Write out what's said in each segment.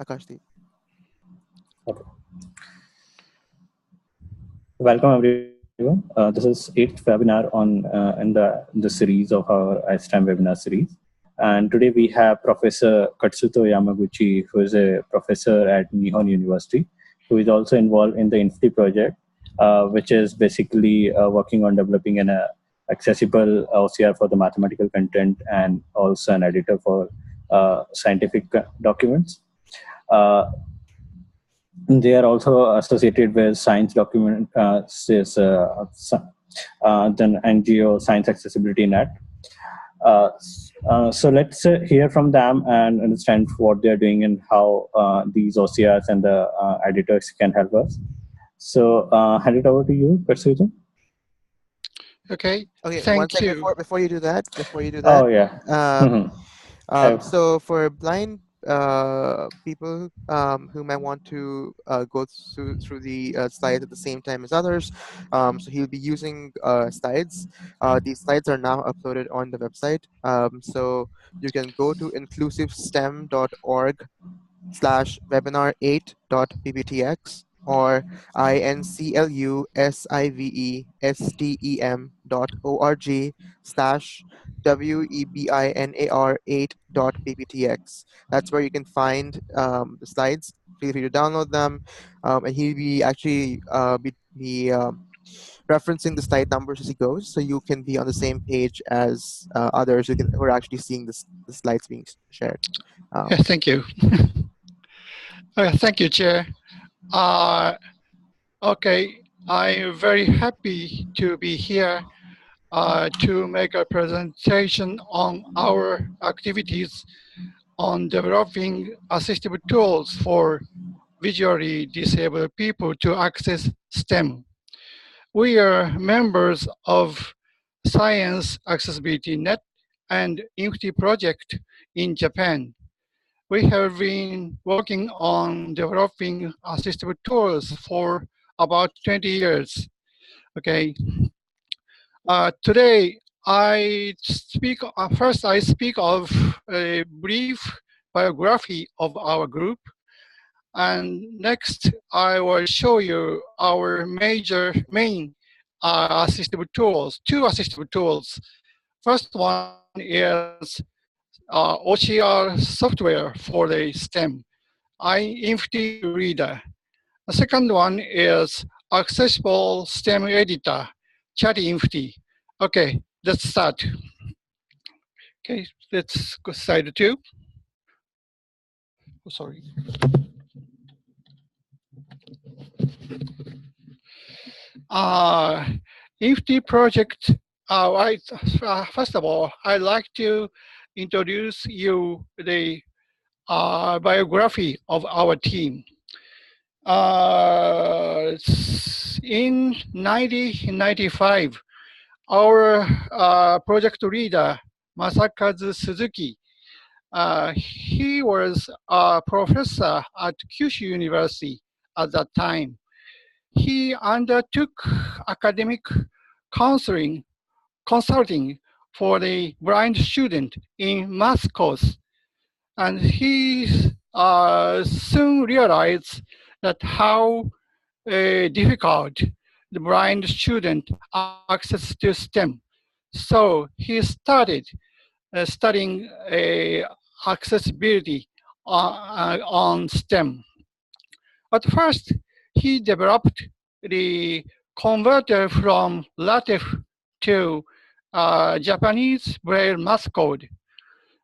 Akashdeep. Okay. Welcome everyone. This is 8th webinar on in the series of our ISTEM webinar series. And today we have Professor Katsuto Yamaguchi, who is a professor at Nihon University, who is also involved in the Infty Project, which is basically working on developing an accessible OCR for the mathematical content and also an editor for scientific documents. They are also associated with science document, then NGO Science Accessibility Net. So let's hear from them and understand what they're doing and how these OCRs and the editors can help us. So hand it over to you, Katsuto. Okay. Okay, Thank one second you. before you do that. Oh yeah. So for blind people who might want to go through the slides at the same time as others, so he'll be using slides. These slides are now uploaded on the website. So you can go to inclusivestem.org/webinar8.pptx or inclusivestem.org/webinar8.pptx. That's where you can find the slides. Feel free to download them, and he'll be actually be referencing the slide numbers as he goes, so you can be on the same page as others who are actually seeing the slides being shared. Yeah, thank you. Thank you, Chair. Okay, I'm very happy to be here to make a presentation on our activities on developing assistive tools for visually disabled people to access STEM. We are members of Science Accessibility Net and Infty Project in Japan. We have been working on developing assistive tools for about 20 years. Okay. Today, I speak of a brief biography of our group. And next, I will show you our main assistive tools, two assistive tools. First one is OCR software for the STEM, Infty Reader. The second one is accessible STEM editor, Chatty Infty. Okay, let's start. Okay, let's go slide 2. Oh, sorry. Infty Project. First of all, I'd like to introduce you the biography of our team. In 1995, our project leader, Masakazu Suzuki, he was a professor at Kyushu University at that time. He undertook academic consulting for the blind student in math course. And he soon realized that how difficult the blind student access to STEM. So he started studying accessibility on STEM. At first, he developed the converter from LaTeX to Japanese Braille math code.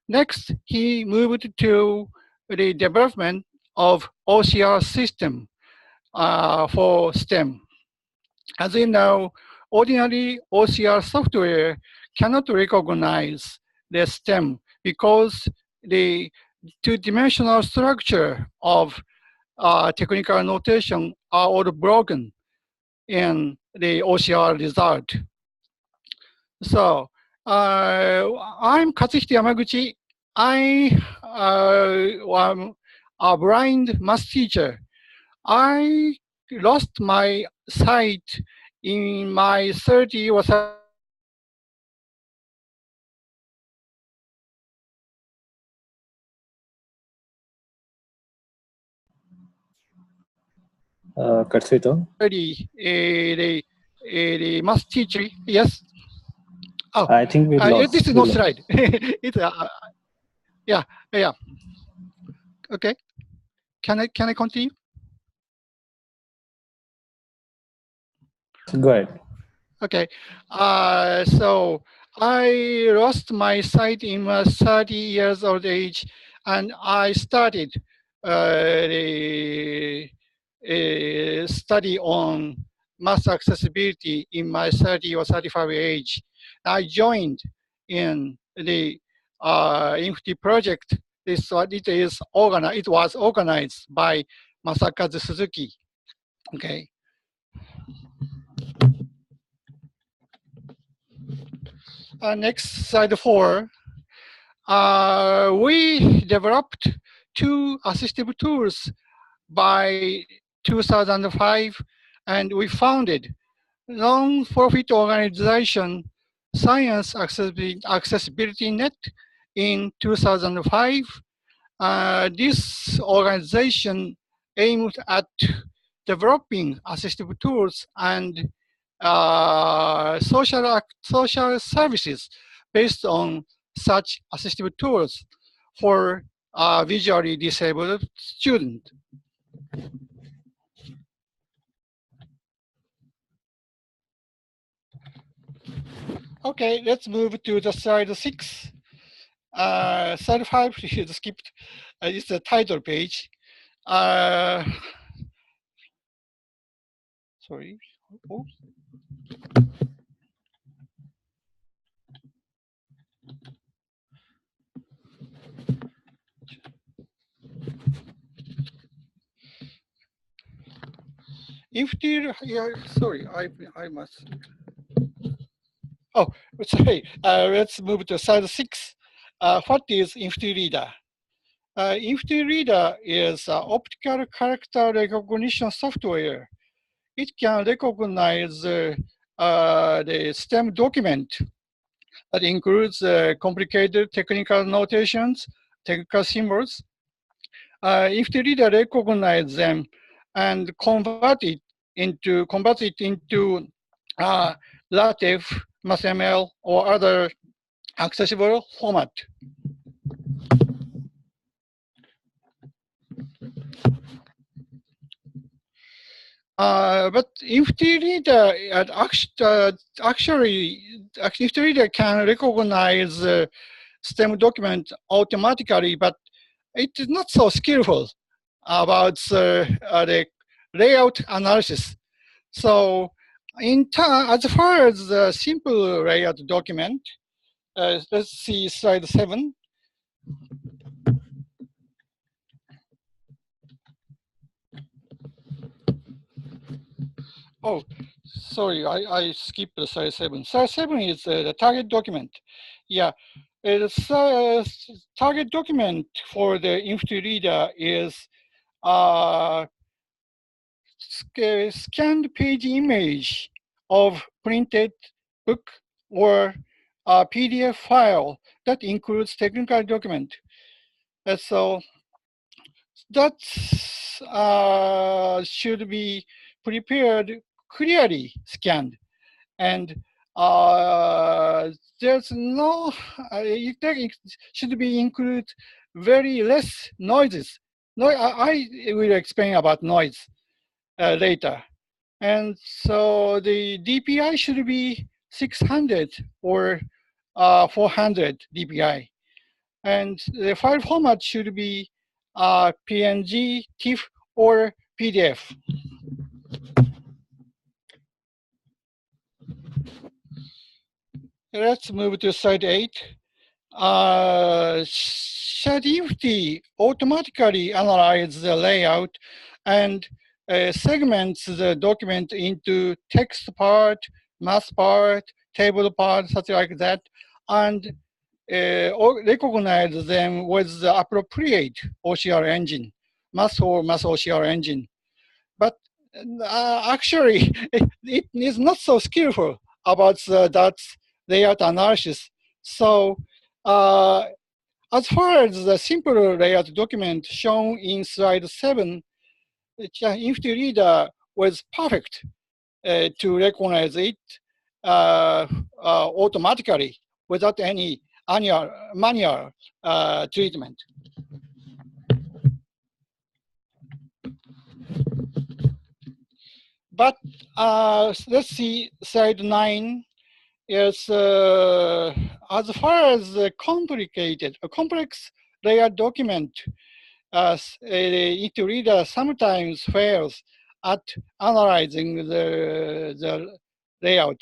Next, he moved to the development of OCR system for STEM. As you know, ordinary OCR software cannot recognize the STEM because the two-dimensional structure of technical notation are all broken in the OCR result. So I'm Katsuhito Yamaguchi. I am a blind math teacher. I lost my sight in my 30 or Katsuhito? The math teacher. Yes. Oh, I think we lost. this is no slide. It's yeah, yeah. Okay. Can I continue? Go ahead. Okay. So I lost my sight in my 30 years old age, and I started the study on mass accessibility in my 30 or 35 age. I joined in the Infty Project. It was organized by Masakazu Suzuki. Okay. Next, slide 4. We developed 2 assistive tools by 2005, and we founded non-profit organization Science Accessibility Net in 2005. This organization aimed at developing assistive tools and social services based on such assistive tools for visually disabled students. Okay, let's move to the slide 6. Slide 5 is skipped. It's the title page. Sorry. Oh. Sorry, I must. Oh, sorry. Let's move to slide 6. What is Infty Reader? Infty Reader is optical character recognition software. It can recognize the STEM document that includes complicated technical notations, technical symbols. Infty Reader recognizes them and convert it into LaTeX, MathML, or other accessible format. But Infty Reader Infty Reader can recognize STEM document automatically, but it is not so skillful about the layout analysis. So, as far as the simple layout document, let's see slide 7. Oh, sorry, I skipped the slide 7. Slide 7 is the target document. Yeah, the target document for the Infty Reader is scanned page image of printed book or a PDF file that includes technical document. So that should be prepared clearly scanned, and there's no it should be include very less noises. No, I will explain about noise later. And so the DPI should be 600 or 400 DPI. And the file format should be PNG, TIFF, or PDF. Let's move to slide 8. Chatty automatically analyzes the layout and segments the document into text part, math part, table part, such like that, and recognize them with the appropriate OCR engine, math or math OCR engine. But actually, it is not so skillful about that layout analysis. So as far as the simple layout document shown in slide 7, Infty Reader was perfect to recognize it automatically without any manual treatment. But let's see, slide 9 is as far as a complex layer document, Infty Reader sometimes fails at analyzing the layout.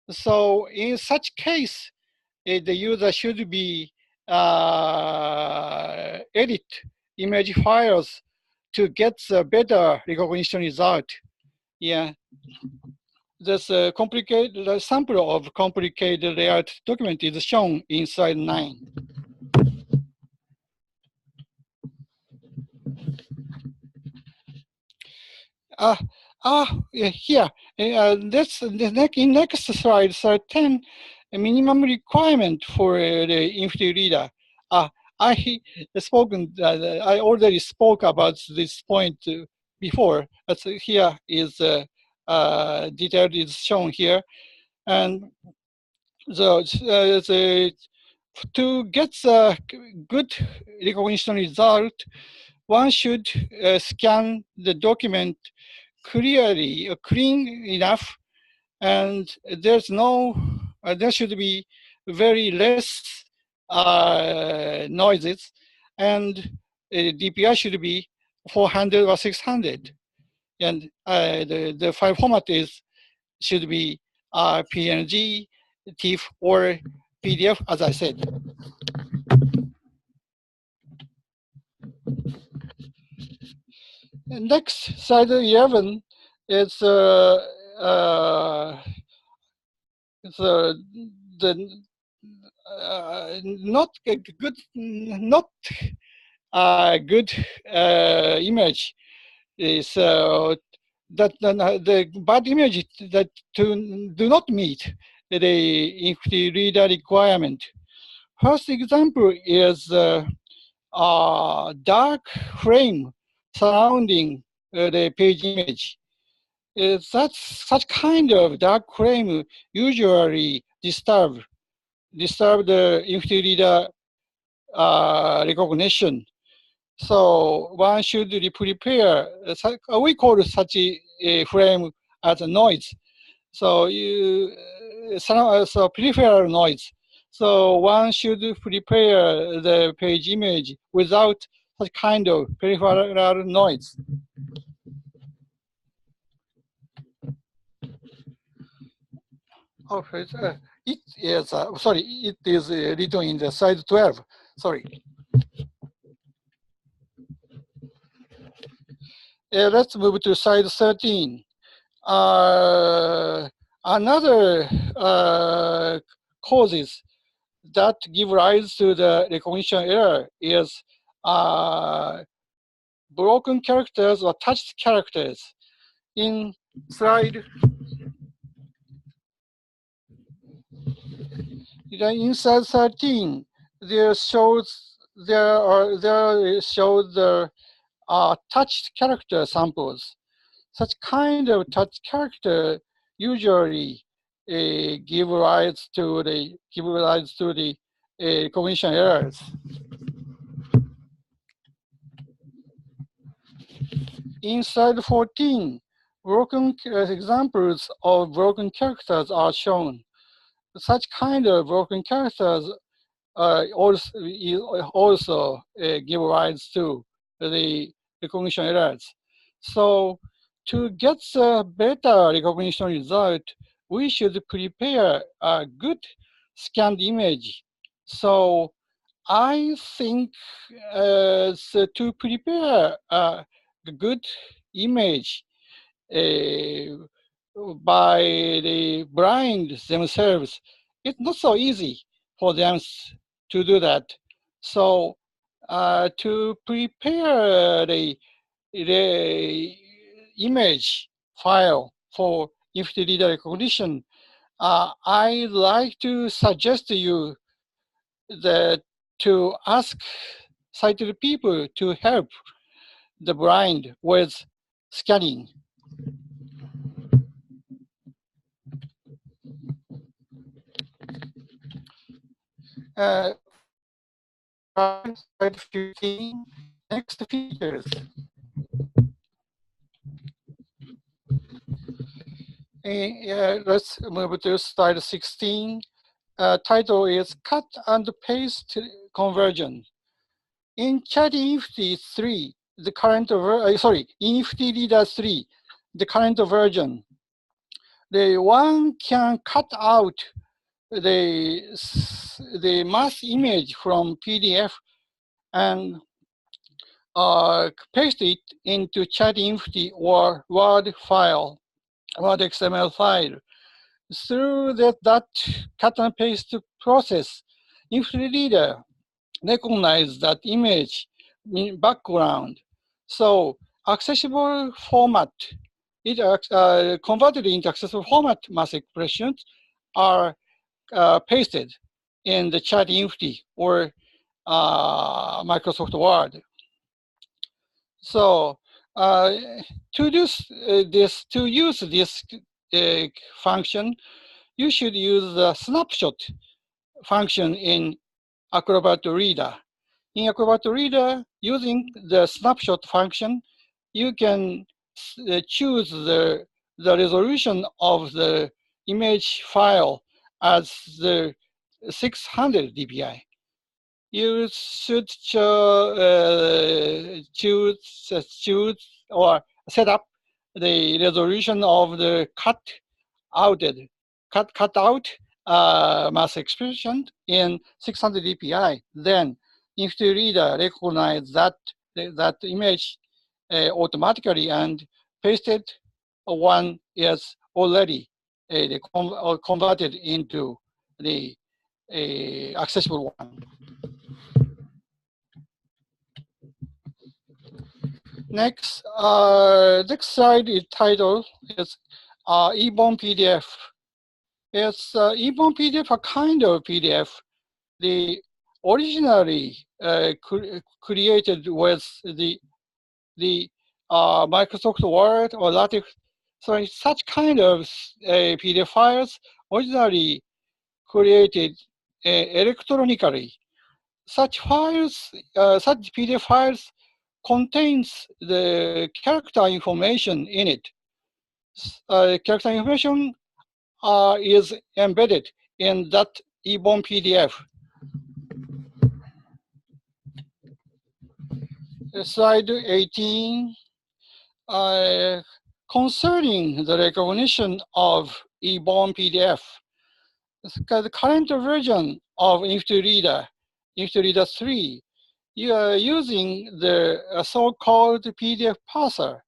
So in such case, the user should be edit image files to get the better recognition result. Yeah, this complicated the sample of complicated layout document is shown in slide 9. Here, this in next slide, slide 10, a minimum requirement for the Infty Reader. I already spoke about this point before, but here is detailed is shown here, and to get the good recognition result, one should scan the document clearly, clean enough, and there's no, there should be very less noises, and DPI should be 400 or 600, and the file format should be PNG, TIFF, or PDF, as I said. And next, slide 11 is the not good image is that the bad image that do not meet the Infty Reader requirement. First example is dark frame surrounding the page image. Such kind of dark frame usually disturb the Infty Reader recognition. So one should prepare, we call such a frame as a noise. So so peripheral noise. So one should prepare the page image without such kind of peripheral noise. Oh, it is, sorry, it is written in the slide 12, sorry. Let's move to slide 13. Another causes that give rise to the recognition error is broken characters or touched characters. In slide, in slide 13, there shows the touched character samples. Such kind of touched character usually give rise to the recognition errors. In slide 14, broken examples of broken characters are shown. Such kind of broken characters also give rise to the recognition errors. So to get the better recognition result, we should prepare a good scanned image. So I think so to prepare a good image by the blind themselves, it's not so easy for them to do that. So to prepare the image file for Infty Reader recognition, I'd like to suggest to you that to ask sighted people to help the blind with scanning. Slide 15. Next features. Let's move to slide 16. Title is Cut and Paste Conversion. In Chatty Infty 3, the current in Infty Reader 3, the current version, one can cut out the mass image from PDF and paste it into Chatty Infty or Word file, Word XML file. Through that cut and paste process, Infty Reader recognize that image in background. So accessible format, converted into accessible format mass expressions are pasted in the Chat Infty or Microsoft Word. So to use this function, you should use the snapshot function in Acrobat Reader. In Acrobat Reader, using the snapshot function, you can choose the resolution of the image file as the 600 dpi. You should choose or set up the resolution of the cut out mass expression in 600 dpi. Then, if the reader recognize that image automatically and pasted, one is already converted into the accessible one. Next slide is title is Ebon PDF. It's Ebon PDF, a kind of PDF. The originally created with the Microsoft Word or LaTeX. So such kind of PDF files originally created electronically. Such files, such PDF files contains the character information in it. Character information is embedded in that Ebon PDF. Slide 18. Concerning the recognition of Ebon PDF, the current version of Infty Reader 3, you are using the so-called PDF parser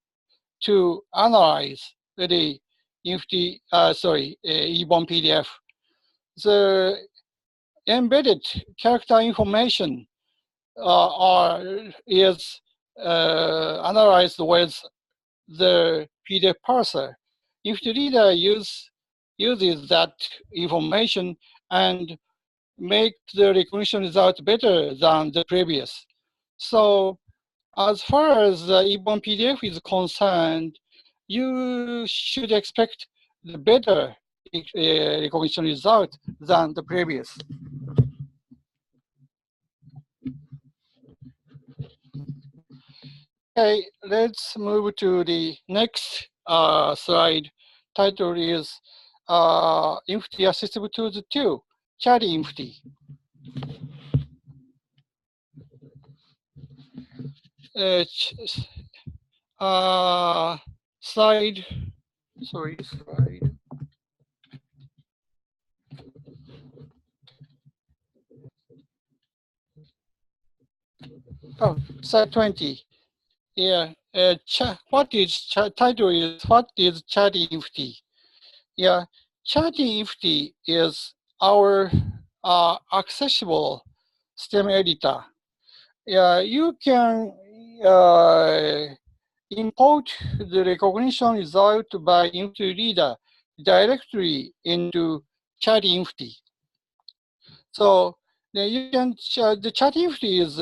to analyze the Ebon PDF. The embedded character information is analyzed with the PDF parser. If the reader uses that information and make the recognition result better than the previous. So as far as the Ebon PDF is concerned, you should expect the better recognition result than the previous. Okay, let's move to the next slide. Title is Infty Assistive Tools 2, Chatty Infty. Slide. Oh, slide 20. Yeah, title is what is Chatty Infty? Yeah, Chatty Infty is our accessible STEM editor. Yeah, you can import the recognition result by Infty Reader directly into Chatty Infty. So you can the Chatty Infty is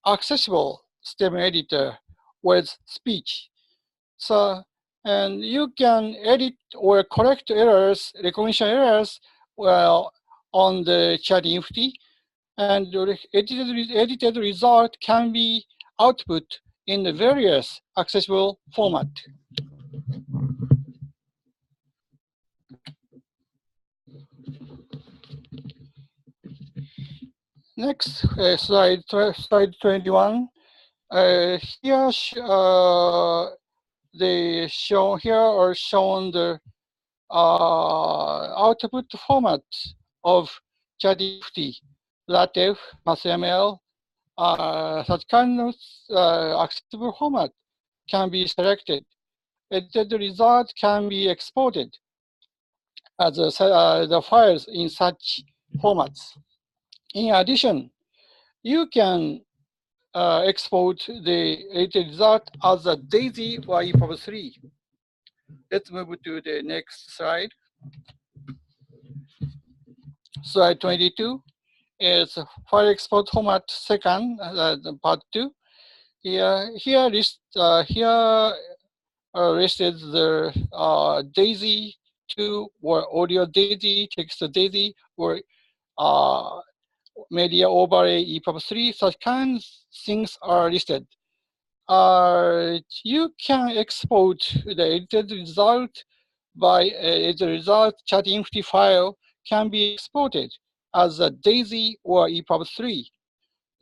accessible STEM editor with speech. So, and you can edit or correct errors, recognition errors, well, on the Chatty Infty, and the edited result can be output in the various accessible format. Next slide 21. Here they show here are shown the output format of Chatty, LaTeX, MathML. Such kind of accessible format can be selected. The result can be exported as the files in such formats. In addition, you can export the result as a DAISY or EPUB3. Let's move to the next slide. Slide 22 is file export format second, part 2. Here listed the DAISY 2 or audio DAISY, text DAISY, or media overlay EPUB3. Such kinds of things are listed. You can export the edited result by the result Chatty Infty file can be exported as a DAISY or EPUB3.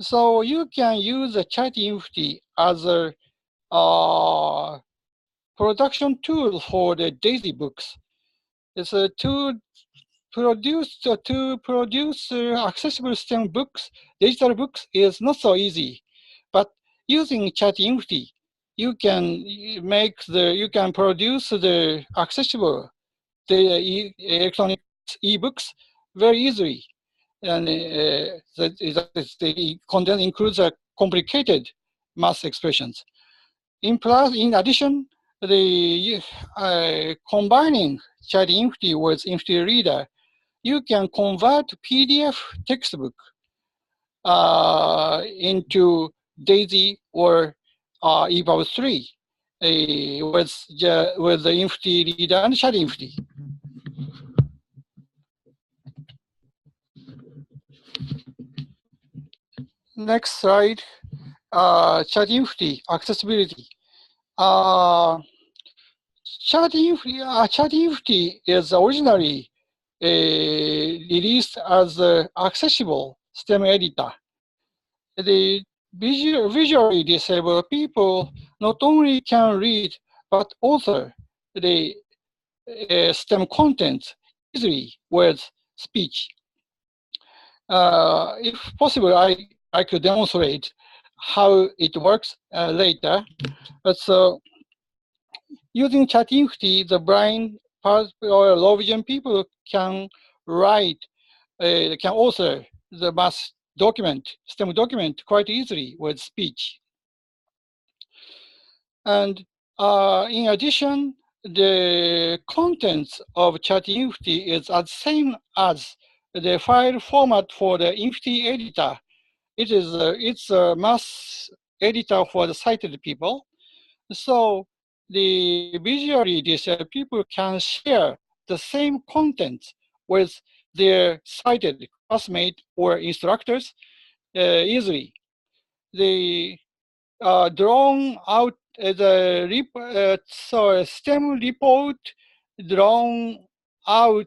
So you can use the Chatty Infty as a production tool for the DAISY books. It's a tool to produce accessible STEM books, digital books is not so easy. But using Chatty Infty, you can produce the accessible electronic ebooks very easily. And the content includes complicated math expressions. In addition, the combining Chatty Infty with Infty Reader, you can convert PDF textbook into DAISY or EPUB3 with the Infty Reader and Chatty Infty. Next slide, Chatty Infty accessibility. Chatty Infty is originally released as an accessible STEM editor. The visually disabled people not only can read, but author the STEM content easily with speech. If possible, I could demonstrate how it works later. But so using Chatty Infty, the blind or low vision people can write, can author the math document, STEM document quite easily with speech. And in addition, the contents of Chatty Infty is the same as the file format for the Infty editor. It's a math editor for the sighted people. So the visually disabled people can share the same content with their sighted classmates or instructors easily. They drawn out the STEM report drawn out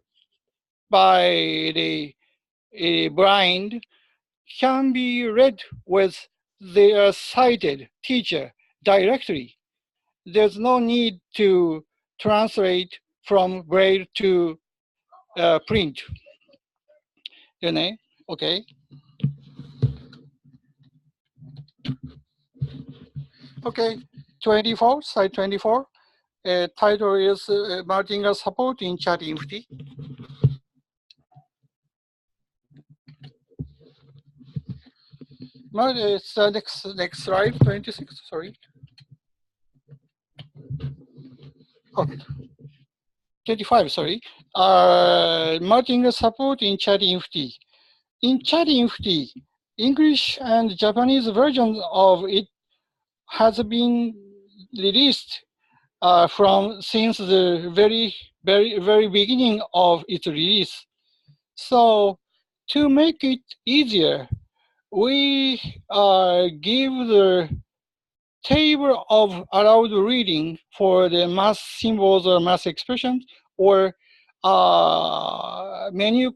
by the blind can be read with their sighted teacher directly. There's no need to translate from braille to print. Okay. Okay, 24, slide 24. Title is Martingale support in Chatty Infty. It's next slide, 26, sorry. Oh, 25, sorry. Martingale support in Chatty Infty. In Chatty Infty, English and Japanese versions of it has been released since the very beginning of its release. So to make it easier, we give the table of allowed reading for the math symbols or math expressions, or menu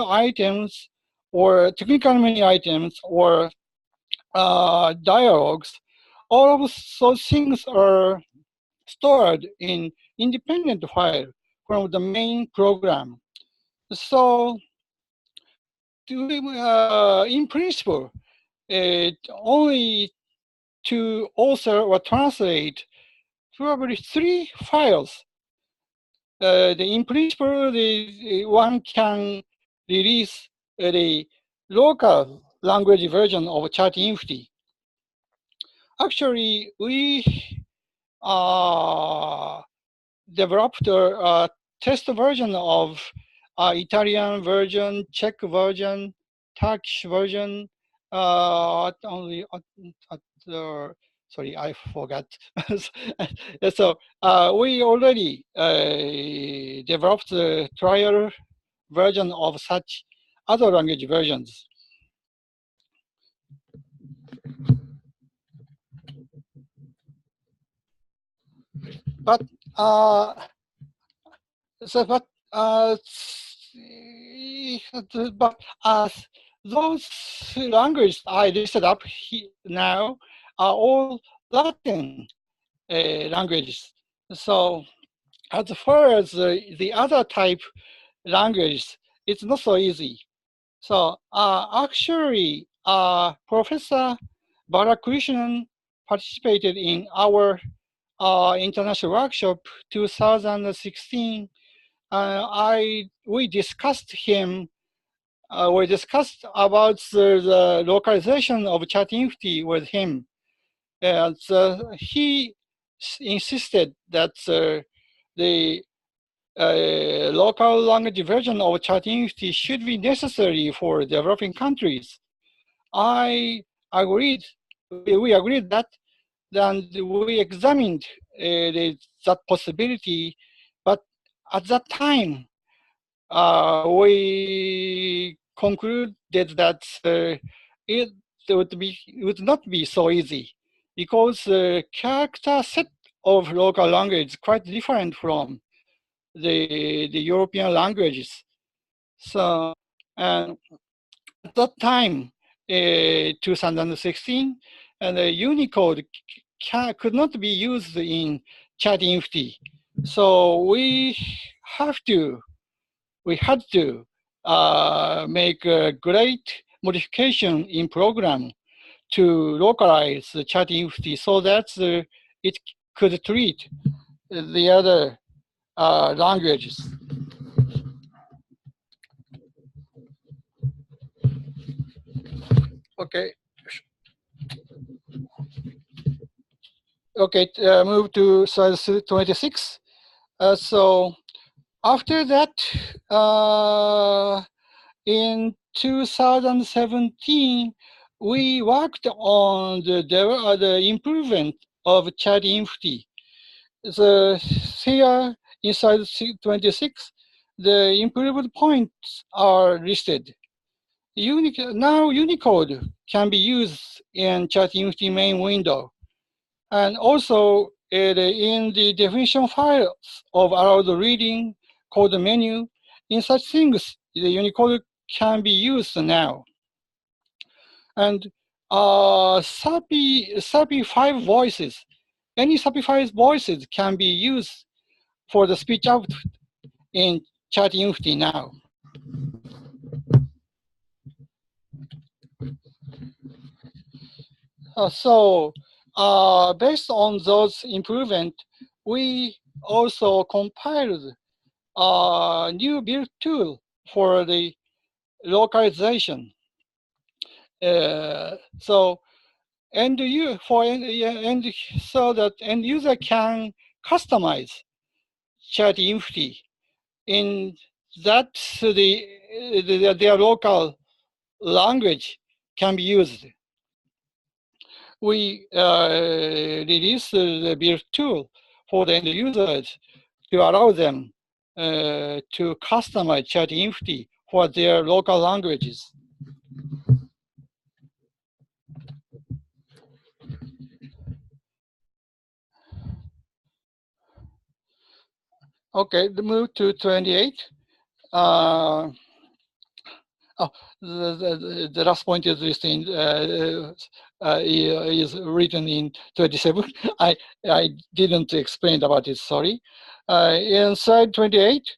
items, or technical menu items, or dialogues. All of those things are stored in independent file from the main program. So in principle, only to author or translate probably 3 files. In principle, one can release the local language version of Chatty Infty. Actually, we developed a test version of Italian version, Czech version, Turkish version, only sorry, I forgot. So we already developed the trial version of such other language versions. But those languages I listed up now are all Latin languages. So as far as the other type languages, it's not so easy. So actually, Professor Balakrishnan participated in our international workshop 2016. We discussed about the localization of Chatty Infty with him. And he insisted that the local language version of Chatty Infty should be necessary for developing countries. We agreed that, and we examined that possibility, but at that time, we concluded that it would not be so easy, because the character set of local language is quite different from the European languages. So, and at that time, 2016, and Unicode could not be used in Chatty Infty. So we had to make a great modification in program to localize the Chatty Infty so that it could treat the other languages. Okay. Okay, move to slide 26. So after that, in 2017, we worked on the improvement of Chatty Infty. Here inside 26, the improved points are listed. Now Unicode can be used in Chatty Infty main window. And also in the definition files of allowed reading, code menu, in such things, the Unicode can be used now. And SAPI 5 voices, any SAPI 5 voices can be used for the speech output in Chatty Infty now. Based on those improvements, we also compiled a new build tool for the localization. So end user can customize Chatty Infty in that their local language can be used. We released the build tool for the end users to allow them to customize Chatty Infty for their local languages. Okay, move to 28. Oh, the last point is listed is written in 27. I didn't explain about it. Sorry. In slide 28,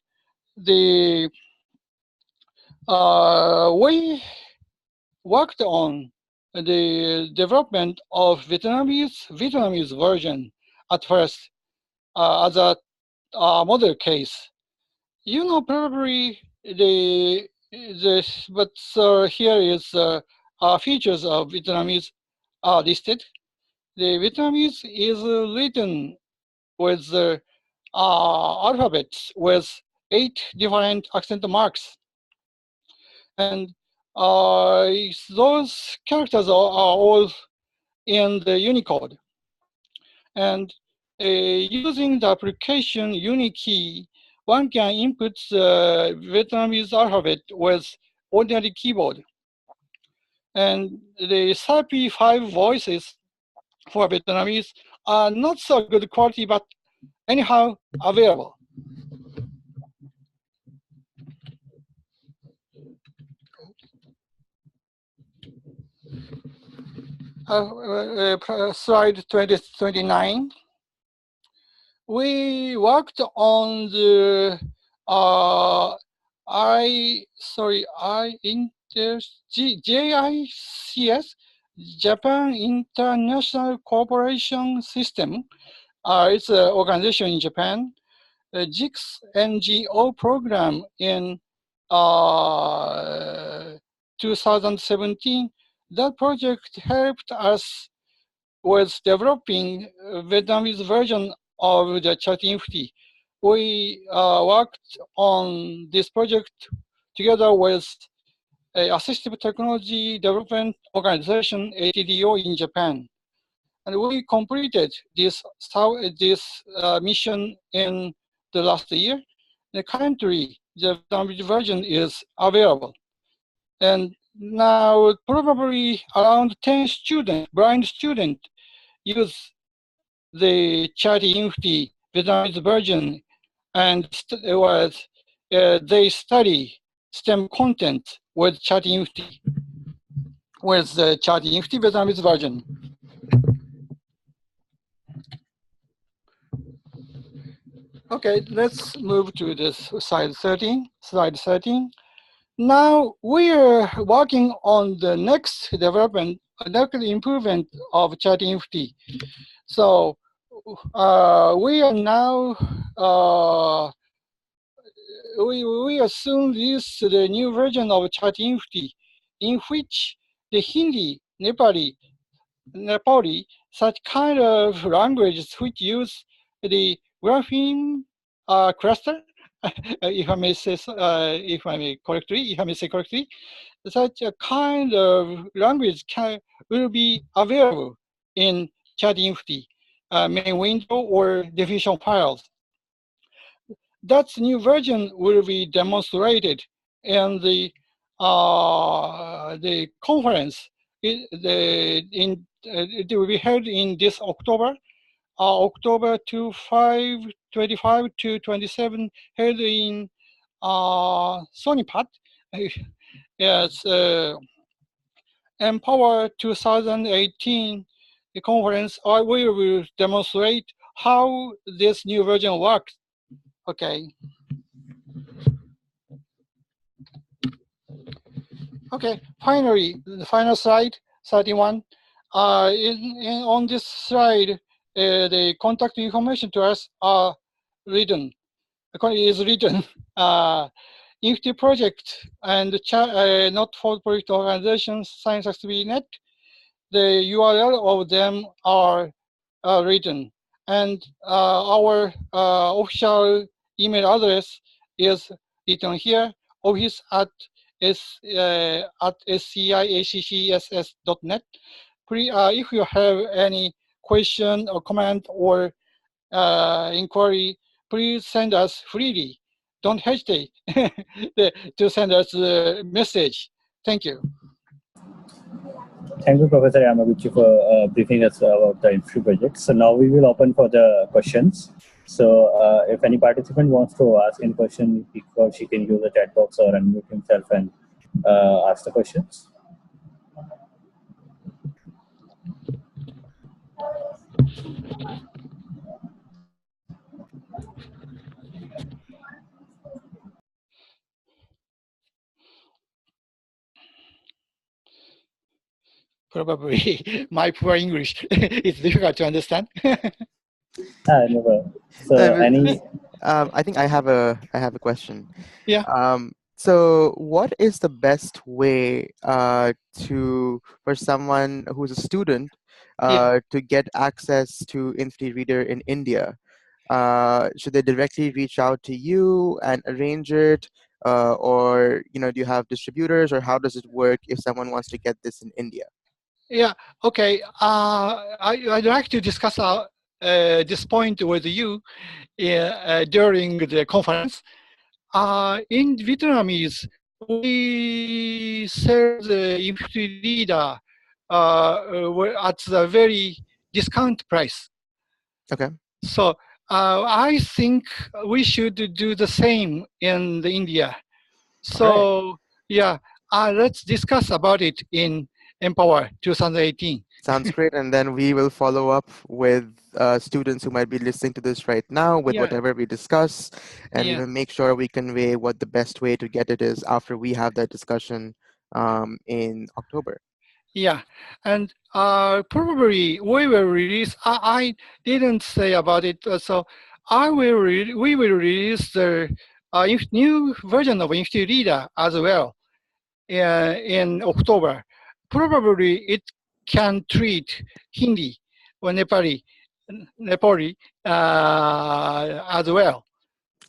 we worked on the development of Vietnamese version at first as a model case. You know, probably but here is features of Vietnamese are listed. The Vietnamese is written with alphabets with 8 different accent marks, and those characters are all in the Unicode. And using the application UniKey, one can input the Vietnamese alphabet with ordinary keyboard. And the 35 voices for Vietnamese are not so good quality, but anyhow available. Slide 29. We worked on the JICS, Japan International Cooperation System. It's an organization in Japan. JICS NGO program in 2017. That project helped us with developing Vietnamese version of the Chatty Infty. We worked on this project together with Assistive Technology Development Organization, ATDO, in Japan. And we completed this mission in the last year. Currently, the Vietnamese version is available. And now probably around 10 students, blind students, use the Chatty Infty Vietnamese version, and they study STEM content with Chatty Infty, with the Chatty Infty Vietnamese version. Okay, let's move to this slide 13. Slide 13. Now we are working on the next development, next improvement of Chatty Infty. So we are now we assume this the new version of Chatty Infty, in which the Hindi, Nepali, such kind of languages which use the grapheme cluster, if I may say, if I may say correctly, such a kind of language will be available in Chatty Infty main window or definition files. That new version will be demonstrated in the conference. It will be held in this October, October 25 to 27, held in Sonipat. Yes, Empower 2018 conference. We will demonstrate how this new version works. Okay. Okay, finally, the final slide, 31. On this slide, the contact information to us are written. Is written. Infty Project and not-for-profit organizations, Science Net. The URL of them are written, and our official email address is written here: office@sciaccs.net. If you have any question or comment or inquiry, please send us freely. Don't hesitate to send us a message. Thank you. Thank you, Professor Yamaguchi, for briefing us about the Infty Project. So now we will open for the questions. So if any participant wants to ask any question, he or she can use the chat box or unmute himself and ask the questions. Probably my poor English is difficult to understand. Never. So any? I think I have a question. Yeah. So what is the best way for someone who's a student to get access to Infty Reader in India? Should they directly reach out to you and arrange it, or do you have distributors, or how does it work if someone wants to get this in India? Yeah. Okay. I'd like to discuss this point with you during the conference. In Vietnamese, we sell the Infty Reader at the very discount price. Okay. So I think we should do the same in India. So yeah, let's discuss about it in Empower 2018. Sounds great. And then we will follow up with students who might be listening to this right now with whatever we discuss, and we will make sure we convey what the best way to get it is after we have that discussion in October. Yeah, and probably we will release. I didn't say about it, so we will release the new version of Infty Reader as well in October. Probably it can treat Hindi or Nepali as well.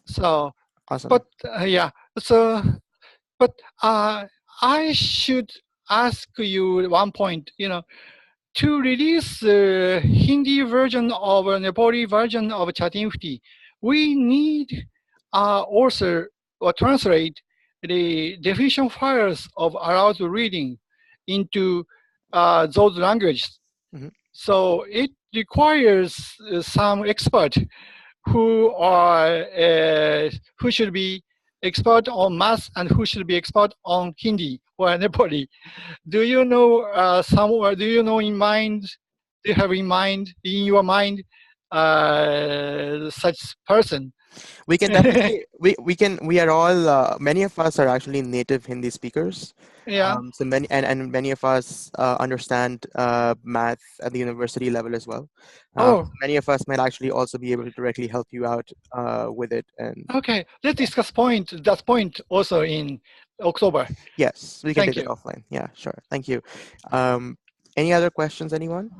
So, awesome. But yeah, so but I should ask you one point. To release the Hindi version of a Nepali version of Chatty, we need also or translate the definition files of allowed reading into those languages. Mm-hmm. So it requires some expert who should be expert on math and who should be expert on Hindi or Nepali. Do you know somewhere? Do you know in mind? Do you have in your mind such person? We can definitely we are all many of us are actually native Hindi speakers. Yeah. So many of us understand math at the university level as well. Many of us might actually also be able to directly help you out with it. And okay, let's discuss that point also in October. Yes, we can take it offline. Yeah, sure. Thank you. Any other questions, anyone?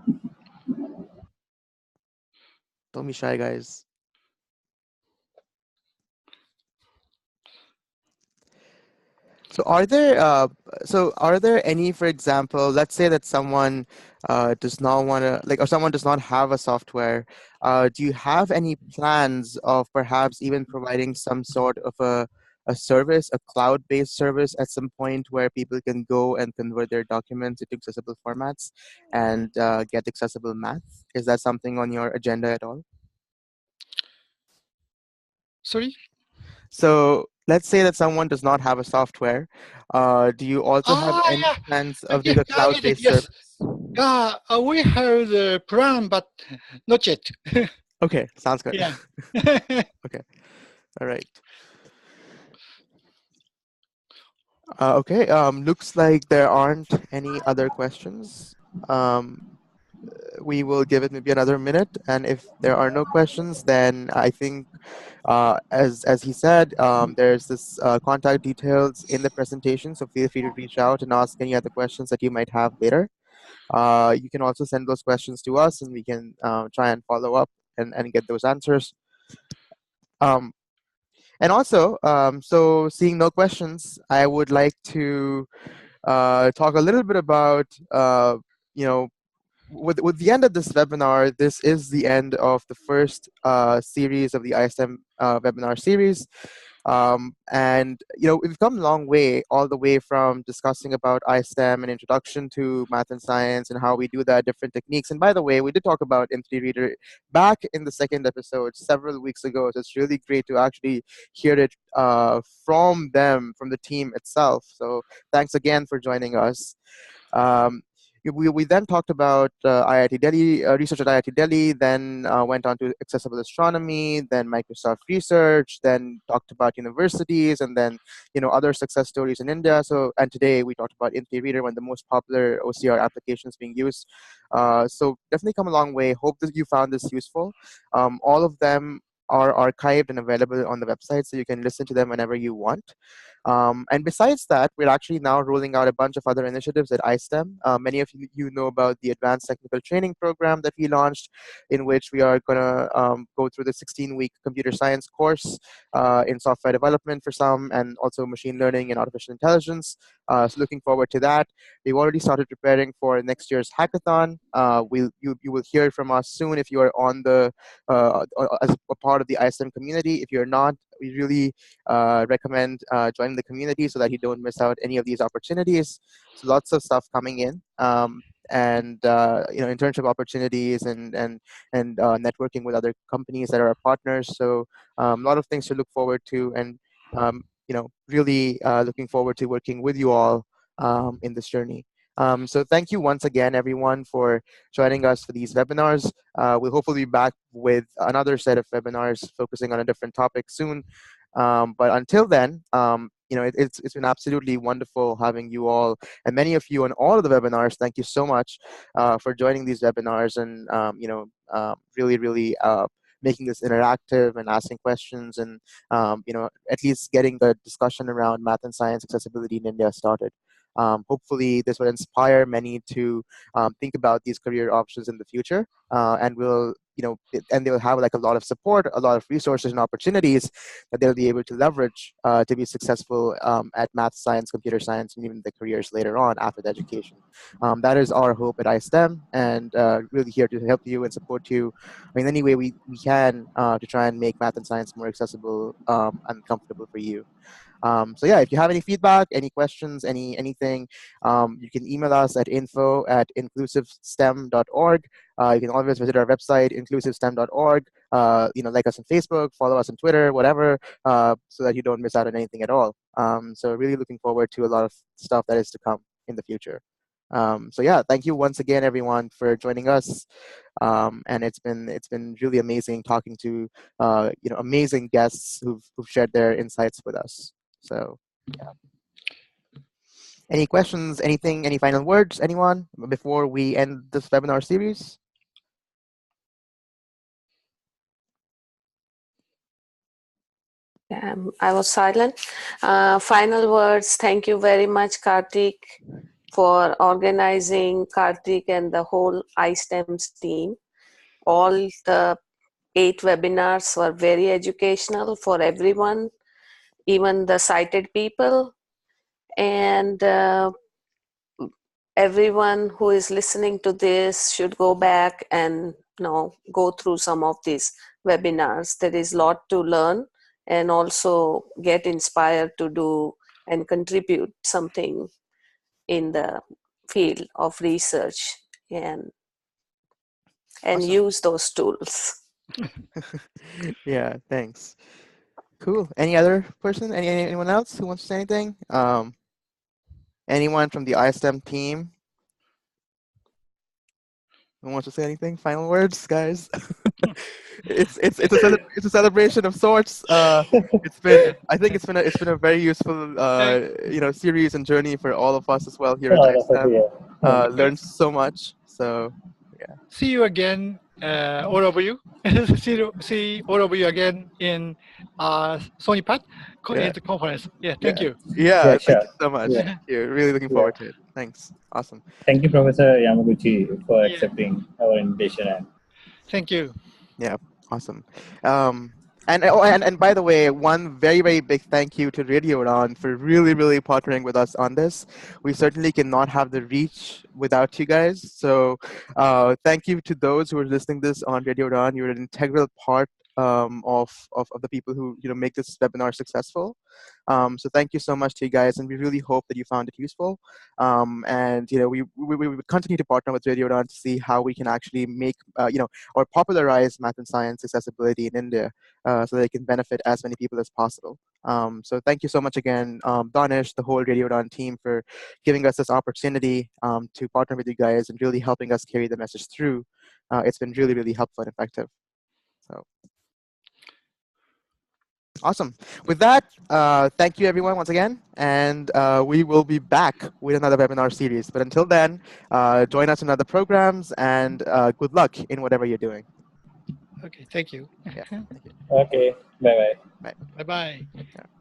Don't be shy, guys. So are there any, for example, let's say that someone does not want to, or someone does not have a software, do you have any plans of perhaps even providing some sort of a service, a cloud-based service at some point where people can go and convert their documents into accessible formats and get accessible math? Is that something on your agenda at all? Sorry? So let's say that someone does not have a software. Do you also have any plans of doing a cloud-based service? Yeah, we have the plan, but not yet. Okay, sounds good. Yeah. Okay, all right. Okay, looks like there aren't any other questions. We will give it maybe another minute, and if there are no questions, then I think, as he said, there's this contact details in the presentation, so feel free to reach out and ask any other questions that you might have later. You can also send those questions to us, and we can try and follow up and get those answers. And also, so seeing no questions, I would like to talk a little bit about, with the end of this webinar, this is the end of the first series of the ISM webinar series. And we've come a long way, all the way from discussing about iSTEM and introduction to math and science and how we do that, different techniques. And by the way, we did talk about Infty Reader back in the second episode several weeks ago. So it's really great to actually hear it from them, from the team itself. So thanks again for joining us. We then talked about IIT Delhi, research at IIT Delhi, then went on to accessible astronomy, then Microsoft research, then talked about universities, and then other success stories in India. So, and today we talked about Infty Reader, one of the most popular OCR applications being used. So definitely come a long way. Hope that you found this useful. All of them are archived and available on the website, so you can listen to them whenever you want. And besides that, we're actually now rolling out a bunch of other initiatives at iSTEM. Many of you know about the Advanced Technical Training Program that we launched, in which we are going to go through the 16-week computer science course in software development for some, and also machine learning and artificial intelligence. So looking forward to that. We've already started preparing for next year's hackathon. You will hear from us soon if you are on the as a part of the iSTEM community. If you're not, we really recommend joining the community so that you don't miss out any of these opportunities. So lots of stuff coming in, and internship opportunities and networking with other companies that are our partners. So a lot of things to look forward to, and really looking forward to working with you all in this journey. So thank you once again, everyone, for joining us for these webinars. We'll hopefully be back with another set of webinars focusing on a different topic soon. But until then, it's been absolutely wonderful having you all, and many of you on all of the webinars. Thank you so much for joining these webinars, and really making this interactive and asking questions, and at least getting the discussion around math and science accessibility in India started. Hopefully this will inspire many to think about these career options in the future, and and they'll have like a lot of support, a lot of resources and opportunities that they'll be able to leverage to be successful at math, science, computer science, and even the careers later on after the education. That is our hope at iSTEM, and really here to help you and support you in any way we can to try and make math and science more accessible and comfortable for you. So yeah, if you have any feedback, any questions, anything, you can email us at info@inclusivestem.org. You can always visit our website, inclusivestem.org. Like us on Facebook, follow us on Twitter, whatever, so that you don't miss out on anything at all. So really looking forward to a lot of stuff that is to come in the future. So yeah, thank you once again, everyone, for joining us. And it's been really amazing talking to amazing guests who've shared their insights with us. So yeah. Any questions, anything, any final words, anyone, before we end this webinar series? I was silent. Final words. Thank you very much, Karthik, for organizing, Karthik and the whole iSTEM's team. All the 8 webinars were very educational for everyone, even the sighted people. And everyone who is listening to this should go back and go through some of these webinars. There is a lot to learn, and also get inspired to do and contribute something in the field of research, and Awesome. use those tools. Yeah, thanks. Cool. Any other person? Anyone else who wants to say anything? Anyone from the iSTEM team who wants to say anything? Final words, guys. It's a celebration of sorts. I think it's been a very useful series and journey for all of us as well here at iSTEM. Learned so much. So yeah. See you again, all of you. see all of you again in Sonypat conference. Yeah, thank you. Yeah, Yeah, thank sure. you so much. Yeah. You're really looking forward to it. Thanks. Awesome. Thank you, Professor Yamaguchi, for accepting our invitation. And thank you. Yeah, awesome. And by the way, one very, very big thank you to Radio Ron for really partnering with us on this. We certainly cannot have the reach without you guys. So thank you to those who are listening this on Radio Run. You're an integral part of the people who make this webinar successful. So thank you so much to you guys, and we really hope that you found it useful. And we would continue to partner with Radio Run to see how we can actually make or popularize math and science accessibility in India, so they can benefit as many people as possible. So thank you so much again, Danish, the whole Radio Run team, for giving us this opportunity to partner with you guys and really helping us carry the message through. It's been really, really helpful and effective. So awesome. With that, thank you everyone once again, and we will be back with another webinar series. But until then, join us in other programs, and good luck in whatever you're doing. Okay, thank you. Yeah. Thank you. Okay, bye-bye. Bye. Bye-bye. Yeah.